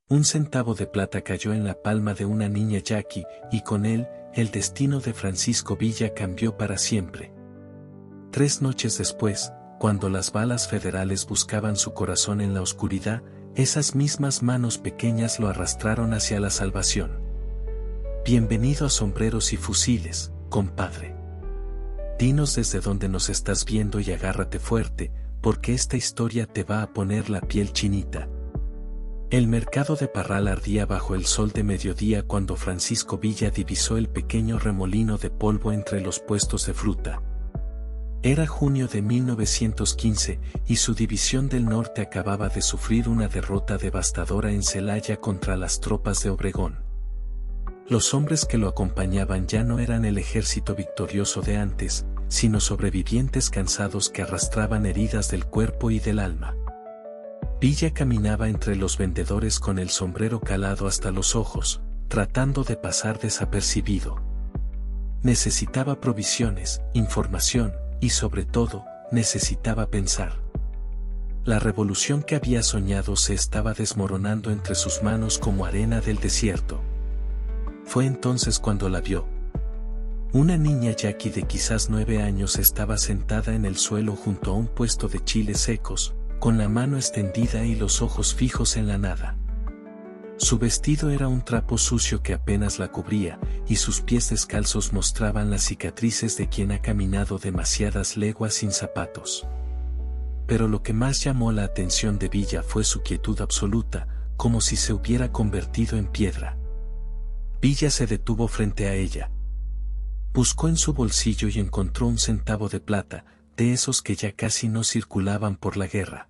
Un centavo de plata cayó en la palma de una niña yaqui, y con él, el destino de Francisco Villa cambió para siempre. 3 noches después, cuando las balas federales buscaban su corazón en la oscuridad, esas mismas manos pequeñas lo arrastraron hacia la salvación. Bienvenido a Sombreros y Fusiles, compadre. Dinos desde dónde nos estás viendo y agárrate fuerte, porque esta historia te va a poner la piel chinita. El mercado de Parral ardía bajo el sol de mediodía cuando Francisco Villa divisó el pequeño remolino de polvo entre los puestos de fruta. Era junio de 1915 y su división del norte acababa de sufrir una derrota devastadora en Celaya contra las tropas de Obregón. Los hombres que lo acompañaban ya no eran el ejército victorioso de antes, sino sobrevivientes cansados que arrastraban heridas del cuerpo y del alma. Villa caminaba entre los vendedores con el sombrero calado hasta los ojos, tratando de pasar desapercibido. Necesitaba provisiones, información, y sobre todo, necesitaba pensar. La revolución que había soñado se estaba desmoronando entre sus manos como arena del desierto. Fue entonces cuando la vio. Una niña yaqui de quizás 9 años estaba sentada en el suelo junto a un puesto de chiles secos, con la mano extendida y los ojos fijos en la nada. Su vestido era un trapo sucio que apenas la cubría, y sus pies descalzos mostraban las cicatrices de quien ha caminado demasiadas leguas sin zapatos. Pero lo que más llamó la atención de Villa fue su quietud absoluta, como si se hubiera convertido en piedra. Villa se detuvo frente a ella. Buscó en su bolsillo y encontró un centavo de plata, de esos que ya casi no circulaban por la guerra.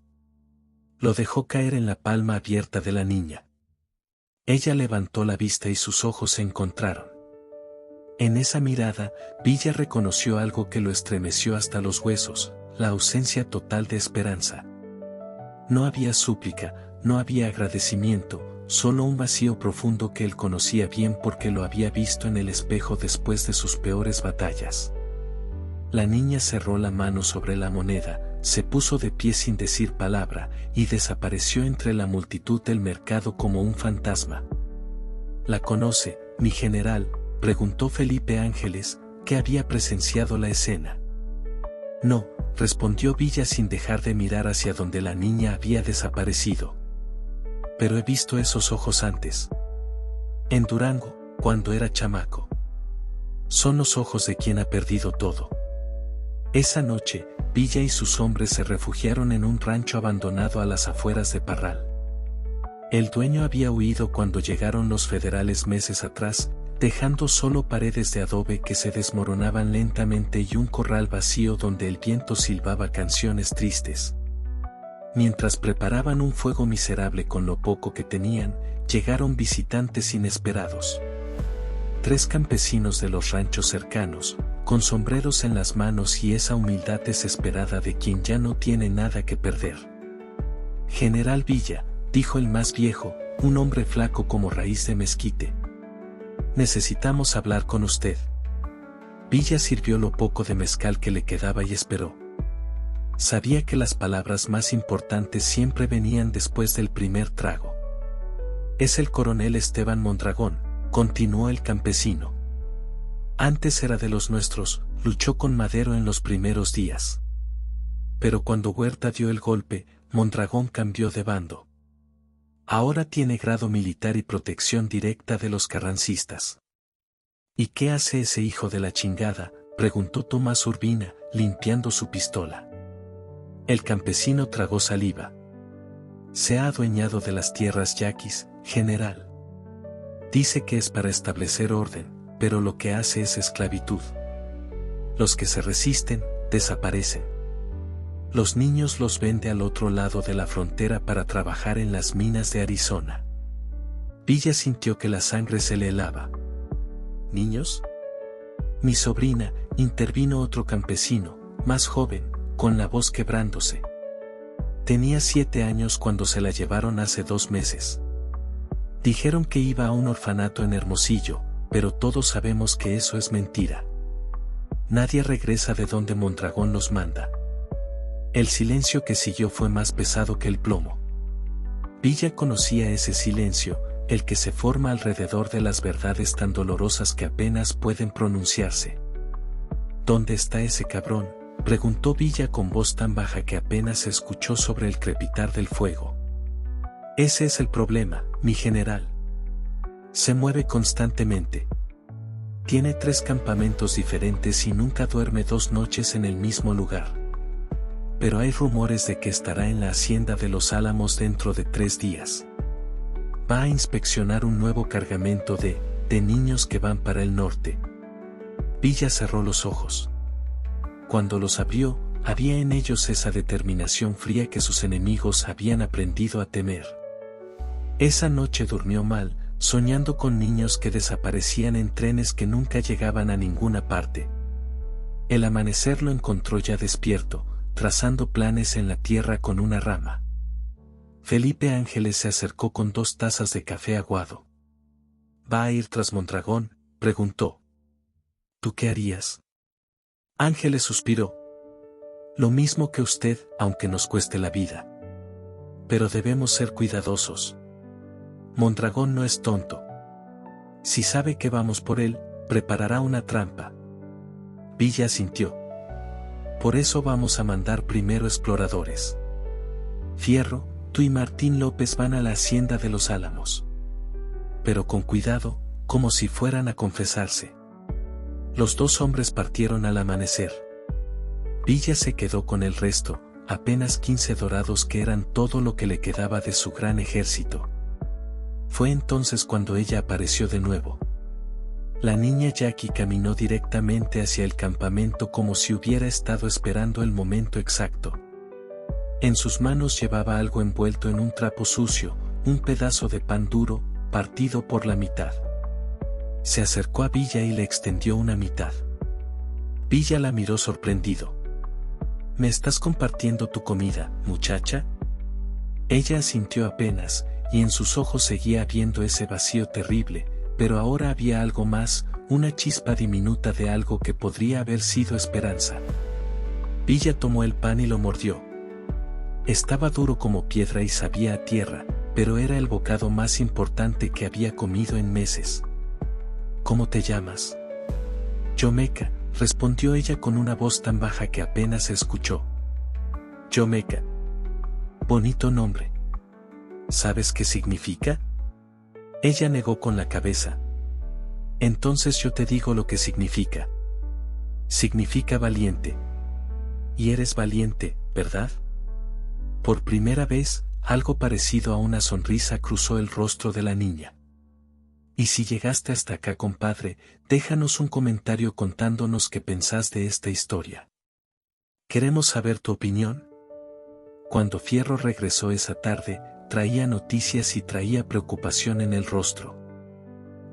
Lo dejó caer en la palma abierta de la niña. Ella levantó la vista y sus ojos se encontraron. En esa mirada, Villa reconoció algo que lo estremeció hasta los huesos, la ausencia total de esperanza. No había súplica, no había agradecimiento, solo un vacío profundo que él conocía bien porque lo había visto en el espejo después de sus peores batallas. La niña cerró la mano sobre la moneda, se puso de pie sin decir palabra, y desapareció entre la multitud del mercado como un fantasma. ¿La conoce, mi general?, preguntó Felipe Ángeles, que había presenciado la escena. No, respondió Villa sin dejar de mirar hacia donde la niña había desaparecido. Pero he visto esos ojos antes. En Durango, cuando era chamaco. Son los ojos de quien ha perdido todo. Esa noche, Villa y sus hombres se refugiaron en un rancho abandonado a las afueras de Parral. El dueño había huido cuando llegaron los federales meses atrás, dejando solo paredes de adobe que se desmoronaban lentamente y un corral vacío donde el viento silbaba canciones tristes. Mientras preparaban un fuego miserable con lo poco que tenían, llegaron visitantes inesperados. 3 campesinos de los ranchos cercanos, con sombreros en las manos y esa humildad desesperada de quien ya no tiene nada que perder. General Villa, dijo el más viejo, un hombre flaco como raíz de mezquite. Necesitamos hablar con usted. Villa sirvió lo poco de mezcal que le quedaba y esperó. Sabía que las palabras más importantes siempre venían después del primer trago. Es el coronel Esteban Mondragón, continuó el campesino. Antes era de los nuestros, luchó con Madero en los primeros días. Pero cuando Huerta dio el golpe, Mondragón cambió de bando. Ahora tiene grado militar y protección directa de los carrancistas. ¿Y qué hace ese hijo de la chingada?, preguntó Tomás Urbina, limpiando su pistola. El campesino tragó saliva. Se ha adueñado de las tierras yaquis, general. Dice que es para establecer orden, pero lo que hace es esclavitud. Los que se resisten, desaparecen. Los niños los vende al otro lado de la frontera para trabajar en las minas de Arizona. Villa sintió que la sangre se le helaba. ¿Niños? Mi sobrina, intervino otro campesino, más joven, con la voz quebrándose. Tenía 7 años cuando se la llevaron hace 2 meses. Dijeron que iba a un orfanato en Hermosillo, pero todos sabemos que eso es mentira. Nadie regresa de donde Mondragón los manda. El silencio que siguió fue más pesado que el plomo. Villa conocía ese silencio, el que se forma alrededor de las verdades tan dolorosas que apenas pueden pronunciarse. ¿Dónde está ese cabrón?, preguntó Villa con voz tan baja que apenas se escuchó sobre el crepitar del fuego. Ese es el problema, mi general. Se mueve constantemente. Tiene 3 campamentos diferentes y nunca duerme 2 noches en el mismo lugar. Pero hay rumores de que estará en la hacienda de los Álamos dentro de 3 días. Va a inspeccionar un nuevo cargamento de niños que van para el norte. Villa cerró los ojos. Cuando los abrió, había en ellos esa determinación fría que sus enemigos habían aprendido a temer. Esa noche durmió mal, soñando con niños que desaparecían en trenes que nunca llegaban a ninguna parte. El amanecer lo encontró ya despierto, trazando planes en la tierra con una rama. Felipe Ángeles se acercó con 2 tazas de café aguado. ¿Va a ir tras Mondragón?, preguntó. ¿Tú qué harías? Ángeles suspiró. Lo mismo que usted, aunque nos cueste la vida. Pero debemos ser cuidadosos. Mondragón no es tonto. Si sabe que vamos por él, preparará una trampa. Villa asintió. Por eso vamos a mandar primero exploradores. Fierro, tú y Martín López van a la hacienda de los Álamos. Pero con cuidado, como si fueran a confesarse. Los 2 hombres partieron al amanecer. Villa se quedó con el resto, apenas 15 dorados que eran todo lo que le quedaba de su gran ejército. Fue entonces cuando ella apareció de nuevo. La niña Jackie caminó directamente hacia el campamento como si hubiera estado esperando el momento exacto. En sus manos llevaba algo envuelto en un trapo sucio, un pedazo de pan duro, partido por la mitad. Se acercó a Villa y le extendió una mitad. Villa la miró sorprendido. ¿Me estás compartiendo tu comida, muchacha? Ella asintió apenas, y en sus ojos seguía habiendo ese vacío terrible, pero ahora había algo más, una chispa diminuta de algo que podría haber sido esperanza. Villa tomó el pan y lo mordió. Estaba duro como piedra y sabía a tierra, pero era el bocado más importante que había comido en meses. ¿Cómo te llamas? Yomeca, respondió ella con una voz tan baja que apenas se escuchó. Yomeca. Bonito nombre. ¿Sabes qué significa? Ella negó con la cabeza. Entonces yo te digo lo que significa. Significa valiente. Y eres valiente, ¿verdad? Por primera vez, algo parecido a una sonrisa cruzó el rostro de la niña. Y si llegaste hasta acá, compadre, déjanos un comentario contándonos qué pensás de esta historia. Queremos saber tu opinión. Cuando Fierro regresó esa tarde, traía noticias y traía preocupación en el rostro.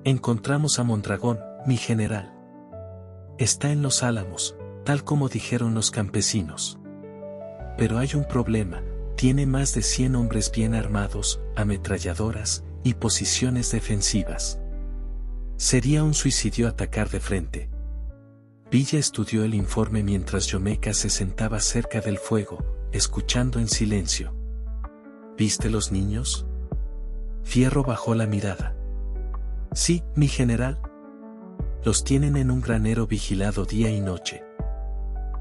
Encontramos a Mondragón, mi general. Está en los Álamos, tal como dijeron los campesinos. Pero hay un problema, tiene más de 100 hombres bien armados, ametralladoras y posiciones defensivas. Sería un suicidio atacar de frente. Villa estudió el informe mientras Yomeca se sentaba cerca del fuego, escuchando en silencio. ¿Viste los niños? Fierro bajó la mirada. Sí, mi general. Los tienen en un granero vigilado día y noche.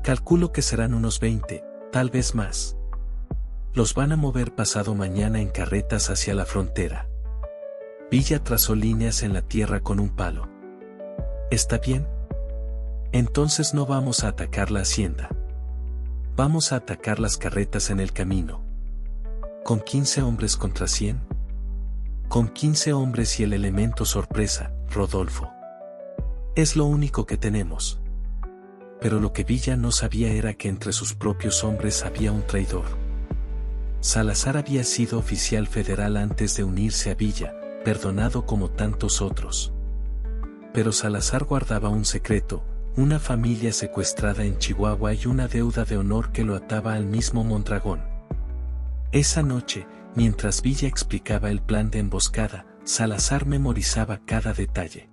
Calculo que serán unos 20, tal vez más. Los van a mover pasado mañana en carretas hacia la frontera. Villa trazó líneas en la tierra con un palo. ¿Está bien? Entonces no vamos a atacar la hacienda. Vamos a atacar las carretas en el camino. ¿Con 15 hombres contra 100? Con 15 hombres y el elemento sorpresa, Rodolfo. Es lo único que tenemos. Pero lo que Villa no sabía era que entre sus propios hombres había un traidor. Salazar había sido oficial federal antes de unirse a Villa, perdonado como tantos otros. Pero Salazar guardaba un secreto, una familia secuestrada en Chihuahua y una deuda de honor que lo ataba al mismo Mondragón. Esa noche, mientras Villa explicaba el plan de emboscada, Salazar memorizaba cada detalle.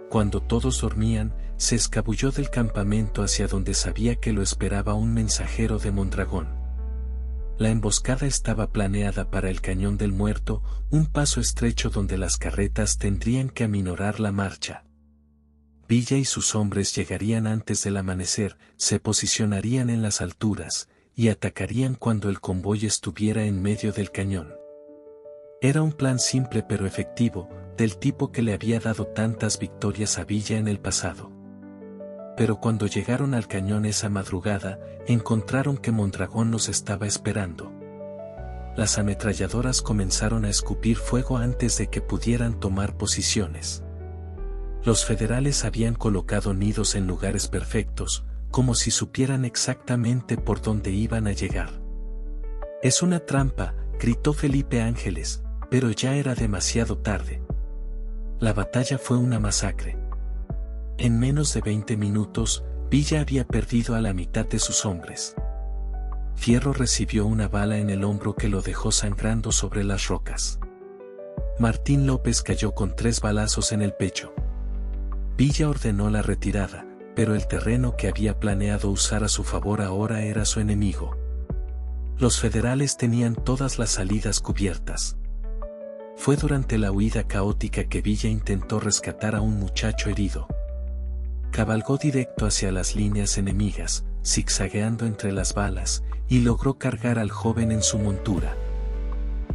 Cuando todos dormían, se escabulló del campamento hacia donde sabía que lo esperaba un mensajero de Mondragón. La emboscada estaba planeada para el Cañón del Muerto, un paso estrecho donde las carretas tendrían que aminorar la marcha. Villa y sus hombres llegarían antes del amanecer, se posicionarían en las alturas, y atacarían cuando el convoy estuviera en medio del cañón. Era un plan simple pero efectivo, del tipo que le había dado tantas victorias a Villa en el pasado. Pero cuando llegaron al cañón esa madrugada, encontraron que Mondragón los estaba esperando. Las ametralladoras comenzaron a escupir fuego antes de que pudieran tomar posiciones. Los federales habían colocado nidos en lugares perfectos, como si supieran exactamente por dónde iban a llegar. «Es una trampa», gritó Felipe Ángeles, pero ya era demasiado tarde. La batalla fue una masacre. En menos de 20 minutos, Villa había perdido a la mitad de sus hombres. Fierro recibió una bala en el hombro que lo dejó sangrando sobre las rocas. Martín López cayó con 3 balazos en el pecho. Villa ordenó la retirada, pero el terreno que había planeado usar a su favor ahora era su enemigo. Los federales tenían todas las salidas cubiertas. Fue durante la huida caótica que Villa intentó rescatar a un muchacho herido. Cabalgó directo hacia las líneas enemigas, zigzagueando entre las balas, y logró cargar al joven en su montura.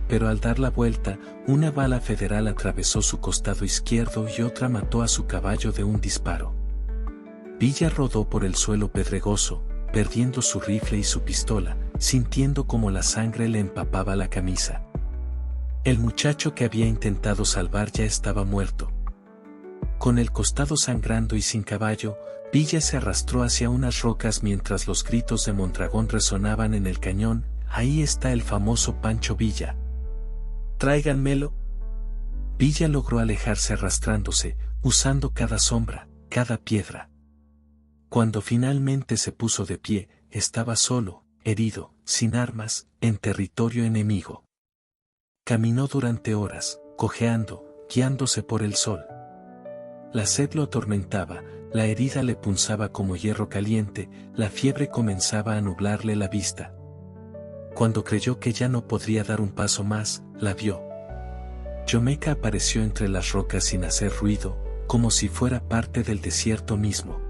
Pero al dar la vuelta, una bala federal atravesó su costado izquierdo y otra mató a su caballo de un disparo. Villa rodó por el suelo pedregoso, perdiendo su rifle y su pistola, sintiendo como la sangre le empapaba la camisa. El muchacho que había intentado salvar ya estaba muerto. Con el costado sangrando y sin caballo, Villa se arrastró hacia unas rocas mientras los gritos de Mondragón resonaban en el cañón. «Ahí está el famoso Pancho Villa. ¡Tráiganmelo!». Villa logró alejarse arrastrándose, usando cada sombra, cada piedra. Cuando finalmente se puso de pie, estaba solo, herido, sin armas, en territorio enemigo. Caminó durante horas, cojeando, guiándose por el sol. La sed lo atormentaba, la herida le punzaba como hierro caliente, la fiebre comenzaba a nublarle la vista. Cuando creyó que ya no podría dar un paso más, la vio. Yomeca apareció entre las rocas sin hacer ruido, como si fuera parte del desierto mismo.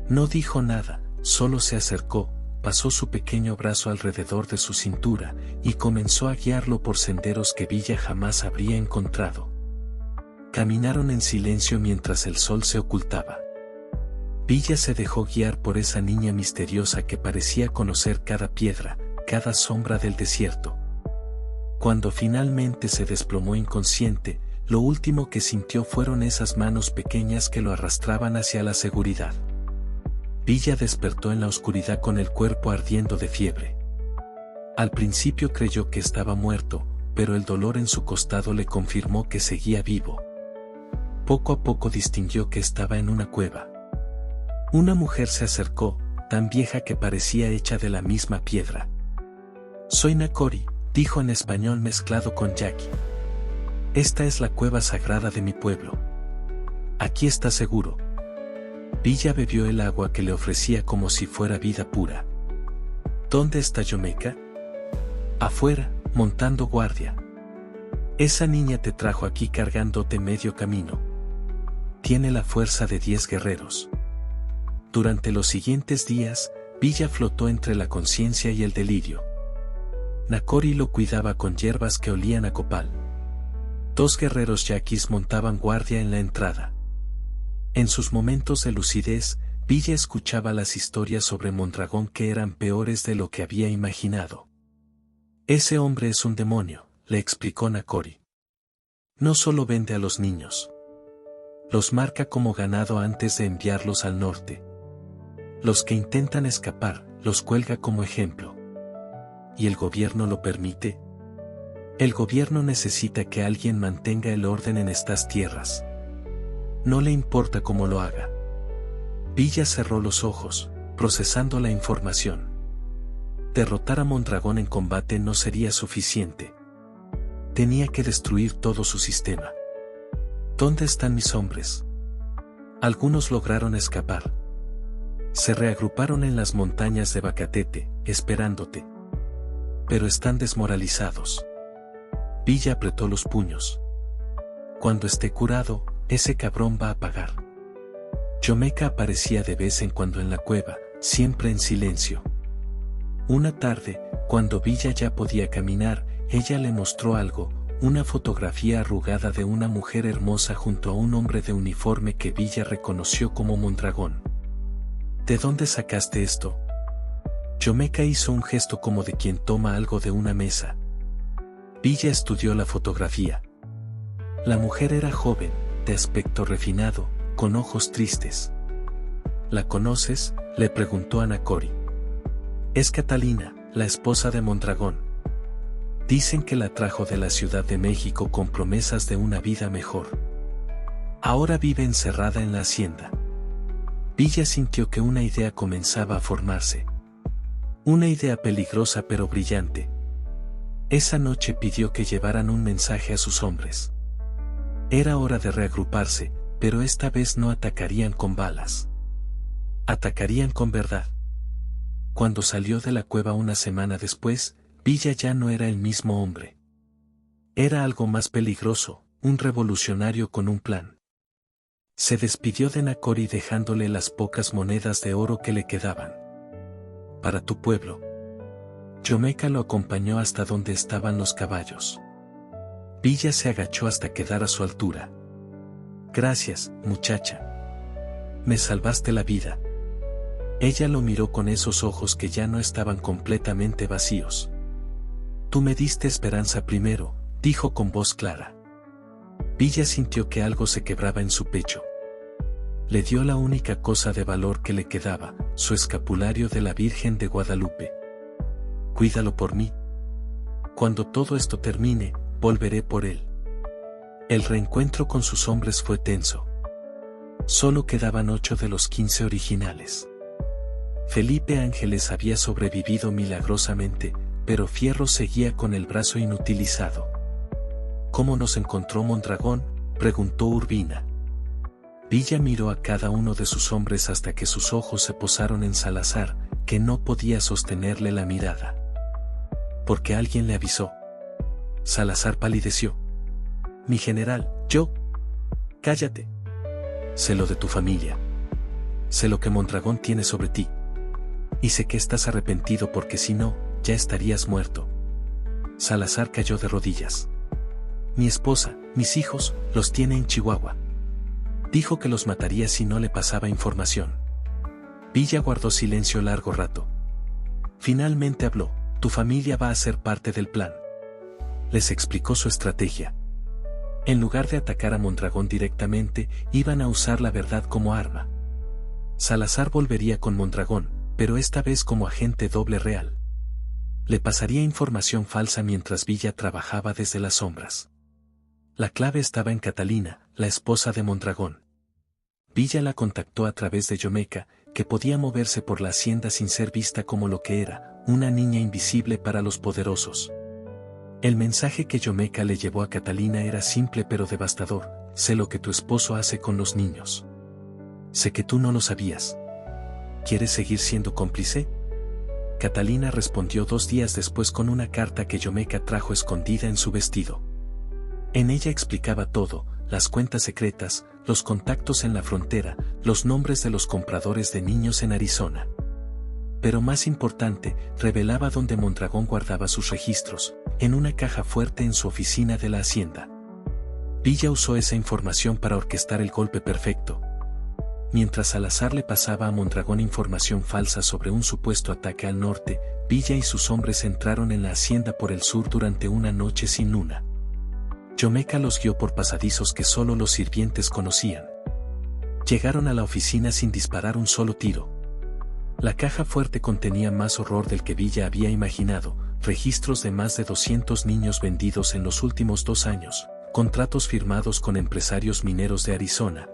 No dijo nada, solo se acercó, pasó su pequeño brazo alrededor de su cintura, y comenzó a guiarlo por senderos que Villa jamás habría encontrado. Caminaron en silencio mientras el sol se ocultaba. Villa se dejó guiar por esa niña misteriosa que parecía conocer cada piedra, cada sombra del desierto. Cuando finalmente se desplomó inconsciente, lo último que sintió fueron esas manos pequeñas que lo arrastraban hacia la seguridad. Villa despertó en la oscuridad con el cuerpo ardiendo de fiebre. Al principio creyó que estaba muerto, pero el dolor en su costado le confirmó que seguía vivo. Poco a poco distinguió que estaba en una cueva. Una mujer se acercó, tan vieja que parecía hecha de la misma piedra. «Soy Nakori», dijo en español mezclado con yaqui. «Esta es la cueva sagrada de mi pueblo. Aquí está seguro». Villa bebió el agua que le ofrecía como si fuera vida pura. «¿Dónde está Yomeca?» «Afuera, montando guardia. Esa niña te trajo aquí cargándote medio camino. Tiene la fuerza de 10 guerreros». Durante los siguientes días, Villa flotó entre la conciencia y el delirio. Nakori lo cuidaba con hierbas que olían a copal. 2 guerreros yaquis montaban guardia en la entrada. En sus momentos de lucidez, Villa escuchaba las historias sobre Mondragón que eran peores de lo que había imaginado. «Ese hombre es un demonio», le explicó Nakori. «No solo vende a los niños. Los marca como ganado antes de enviarlos al norte. Los que intentan escapar, los cuelga como ejemplo. ¿Y el gobierno lo permite? El gobierno necesita que alguien mantenga el orden en estas tierras. No le importa cómo lo haga». Villa cerró los ojos, procesando la información. Derrotar a Mondragón en combate no sería suficiente. Tenía que destruir todo su sistema. «¿Dónde están mis hombres?» Algunos lograron escapar. Se reagruparon en las montañas de Bacatete, esperándote. pero están desmoralizados. Villa apretó los puños. Cuando esté curado, ese cabrón va a pagar. Yomeca aparecía de vez en cuando en la cueva, siempre en silencio. Una tarde, cuando Villa ya podía caminar, ella le mostró algo, una fotografía arrugada de una mujer hermosa junto a un hombre de uniforme que Villa reconoció como Mondragón. ¿De dónde sacaste esto? Yomeca hizo un gesto como de quien toma algo de una mesa. Villa estudió la fotografía. La mujer era joven, de aspecto refinado, con ojos tristes. ¿La conoces?, le preguntó Anacori. Es Catalina, la esposa de Mondragón. Dicen que la trajo de la Ciudad de México con promesas de una vida mejor. Ahora vive encerrada en la hacienda. Villa sintió que una idea comenzaba a formarse. Una idea peligrosa pero brillante. Esa noche pidió que llevaran un mensaje a sus hombres. Era hora de reagruparse, pero esta vez no atacarían con balas. Atacarían con verdad. Cuando salió de la cueva una semana después, Villa ya no era el mismo hombre. Era algo más peligroso, un revolucionario con un plan. Se despidió de Anacori dejándole las pocas monedas de oro que le quedaban. Para tu pueblo. Yomeca lo acompañó hasta donde estaban los caballos. Villa se agachó hasta quedar a su altura. Gracias, muchacha. Me salvaste la vida. Ella lo miró con esos ojos que ya no estaban completamente vacíos. Tú me diste esperanza primero, dijo con voz clara. Villa sintió que algo se quebraba en su pecho. Le dio la única cosa de valor que le quedaba, su escapulario de la Virgen de Guadalupe. Cuídalo por mí. Cuando todo esto termine, volveré por él. El reencuentro con sus hombres fue tenso. Solo quedaban 8 de los 15 originales. Felipe Ángeles había sobrevivido milagrosamente, pero Fierro seguía con el brazo inutilizado. ¿Cómo nos encontró Mondragón?, preguntó Urbina. Villa miró a cada uno de sus hombres hasta que sus ojos se posaron en Salazar, que no podía sostenerle la mirada. Porque alguien le avisó. Salazar palideció. Mi general, yo. Cállate. Sé lo de tu familia. Sé lo que Mondragón tiene sobre ti. Y sé que estás arrepentido porque si no, ya estarías muerto. Salazar cayó de rodillas. Mi esposa, mis hijos, los tiene en Chihuahua. Dijo que los mataría si no le pasaba información. Villa guardó silencio largo rato. Finalmente habló. Tu familia va a ser parte del plan. Les explicó su estrategia. En lugar de atacar a Mondragón directamente, iban a usar la verdad como arma. Salazar volvería con Mondragón, pero esta vez como agente doble real. Le pasaría información falsa mientras Villa trabajaba desde las sombras. La clave estaba en Catalina, la esposa de Mondragón. Villa la contactó a través de Yomeca, que podía moverse por la hacienda sin ser vista como lo que era, una niña invisible para los poderosos. El mensaje que Yomeca le llevó a Catalina era simple pero devastador: sé lo que tu esposo hace con los niños. Sé que tú no lo sabías. ¿Quieres seguir siendo cómplice? Catalina respondió 2 días después con una carta que Yomeca trajo escondida en su vestido. En ella explicaba todo: las cuentas secretas, los contactos en la frontera, los nombres de los compradores de niños en Arizona. Pero más importante, revelaba dónde Mondragón guardaba sus registros, en una caja fuerte en su oficina de la hacienda. Villa usó esa información para orquestar el golpe perfecto. Mientras Salazar le pasaba a Mondragón información falsa sobre un supuesto ataque al norte, Villa y sus hombres entraron en la hacienda por el sur durante una noche sin luna. Yomeca los guió por pasadizos que solo los sirvientes conocían. Llegaron a la oficina sin disparar un solo tiro. La caja fuerte contenía más horror del que Villa había imaginado: registros de más de 200 niños vendidos en los últimos 2 años, contratos firmados con empresarios mineros de Arizona,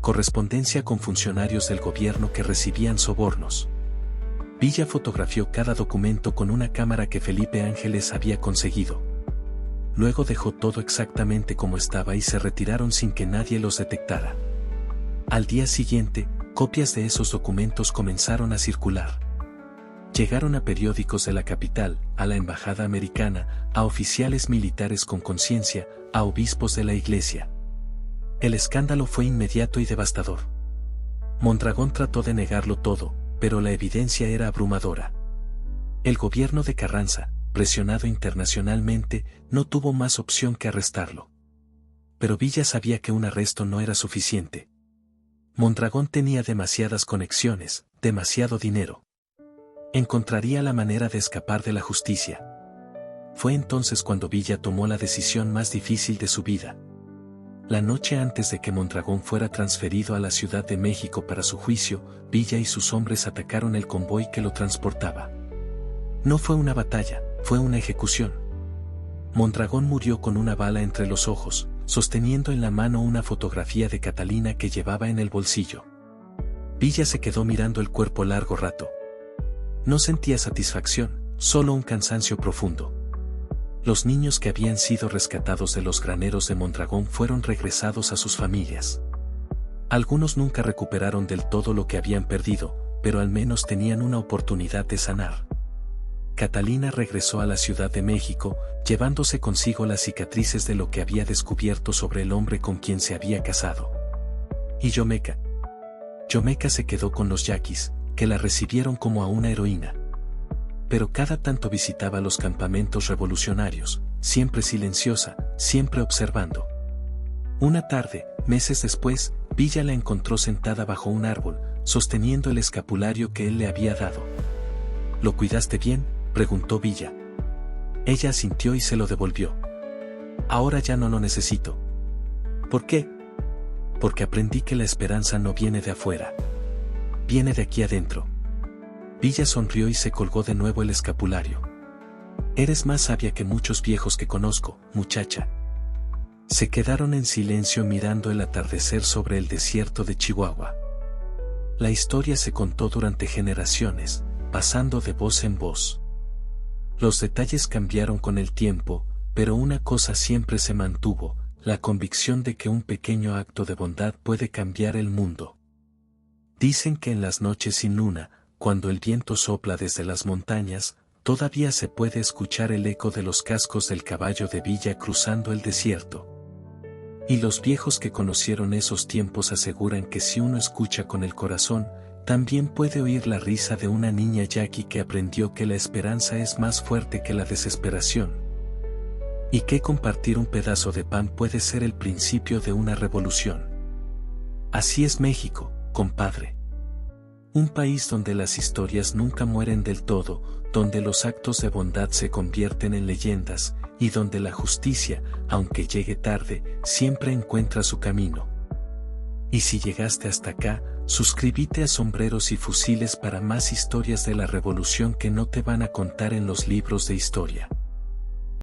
correspondencia con funcionarios del gobierno que recibían sobornos. Villa fotografió cada documento con una cámara que Felipe Ángeles había conseguido. Luego dejó todo exactamente como estaba y se retiraron sin que nadie los detectara. Al día siguiente, copias de esos documentos comenzaron a circular. Llegaron a periódicos de la capital, a la embajada americana, a oficiales militares con conciencia, a obispos de la iglesia. El escándalo fue inmediato y devastador. Mondragón trató de negarlo todo, pero la evidencia era abrumadora. El gobierno de Carranza, presionado internacionalmente, no tuvo más opción que arrestarlo. Pero Villa sabía que un arresto no era suficiente. Mondragón tenía demasiadas conexiones, demasiado dinero. Encontraría la manera de escapar de la justicia. Fue entonces cuando Villa tomó la decisión más difícil de su vida. La noche antes de que Mondragón fuera transferido a la Ciudad de México para su juicio, Villa y sus hombres atacaron el convoy que lo transportaba. No fue una batalla, fue una ejecución. Mondragón murió con una bala entre los ojos, sosteniendo en la mano una fotografía de Catalina que llevaba en el bolsillo. Villa se quedó mirando el cuerpo largo rato. No sentía satisfacción, solo un cansancio profundo. Los niños que habían sido rescatados de los graneros de Mondragón fueron regresados a sus familias. Algunos nunca recuperaron del todo lo que habían perdido, pero al menos tenían una oportunidad de sanar. Catalina regresó a la Ciudad de México, llevándose consigo las cicatrices de lo que había descubierto sobre el hombre con quien se había casado. Y Yomeca. Yomeca se quedó con los yaquis, que la recibieron como a una heroína. Pero cada tanto visitaba los campamentos revolucionarios, siempre silenciosa, siempre observando. Una tarde, meses después, Villa la encontró sentada bajo un árbol, sosteniendo el escapulario que él le había dado. ¿Lo cuidaste bien?, preguntó Villa. Ella asintió y se lo devolvió. Ahora ya no lo necesito. ¿Por qué? Porque aprendí que la esperanza no viene de afuera. Viene de aquí adentro. Villa sonrió y se colgó de nuevo el escapulario. Eres más sabia que muchos viejos que conozco, muchacha. Se quedaron en silencio mirando el atardecer sobre el desierto de Chihuahua. La historia se contó durante generaciones, pasando de voz en voz. Los detalles cambiaron con el tiempo, pero una cosa siempre se mantuvo, la convicción de que un pequeño acto de bondad puede cambiar el mundo. Dicen que en las noches sin luna, cuando el viento sopla desde las montañas, todavía se puede escuchar el eco de los cascos del caballo de Villa cruzando el desierto. Y los viejos que conocieron esos tiempos aseguran que si uno escucha con el corazón, también puede oír la risa de una niña yaqui que aprendió que la esperanza es más fuerte que la desesperación. Y que compartir un pedazo de pan puede ser el principio de una revolución. Así es México, compadre. Un país donde las historias nunca mueren del todo, donde los actos de bondad se convierten en leyendas, y donde la justicia, aunque llegue tarde, siempre encuentra su camino. Y si llegaste hasta acá, suscríbete a Sombreros y Fusiles para más historias de la revolución que no te van a contar en los libros de historia.